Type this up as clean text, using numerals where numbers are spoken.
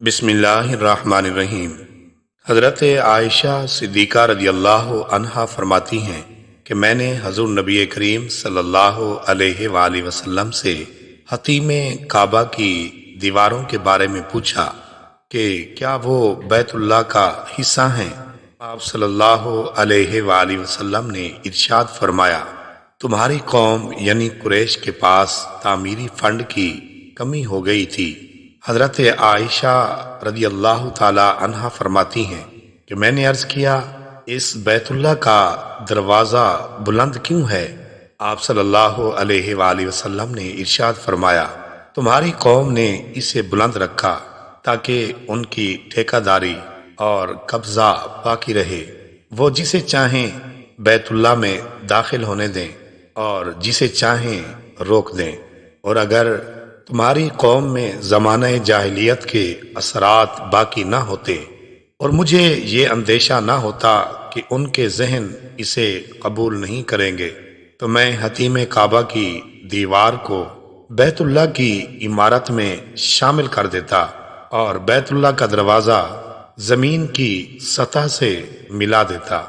بسم اللہ الرحمن الرحیم۔ حضرت عائشہ صدیقہ رضی اللہ عنہا فرماتی ہیں کہ میں نے حضور نبی کریم صلی اللہ علیہ وآلہ وسلم سے حطیم کعبہ کی دیواروں کے بارے میں پوچھا کہ کیا وہ بیت اللہ کا حصہ ہیں؟ آپ صلی اللہ علیہ وآلہ وسلم نے ارشاد فرمایا، تمہاری قوم یعنی قریش کے پاس تعمیری فنڈ کی کمی ہو گئی تھی۔ حضرت عائشہ رضی اللہ تعالی عنہا فرماتی ہیں کہ میں نے عرض کیا، اس بیت اللہ کا دروازہ بلند کیوں ہے؟ آپ صلی اللہ علیہ وآلہ وسلم نے ارشاد فرمایا، تمہاری قوم نے اسے بلند رکھا تاکہ ان کی ٹھیکہ داری اور قبضہ باقی رہے، وہ جسے چاہیں بیت اللہ میں داخل ہونے دیں اور جسے چاہیں روک دیں، اور اگر تمہاری قوم میں زمانہ جاہلیت کے اثرات باقی نہ ہوتے اور مجھے یہ اندیشہ نہ ہوتا کہ ان کے ذہن اسے قبول نہیں کریں گے تو میں حطیم کعبہ کی دیوار کو بیت اللہ کی عمارت میں شامل کر دیتا اور بیت اللہ کا دروازہ زمین کی سطح سے ملا دیتا۔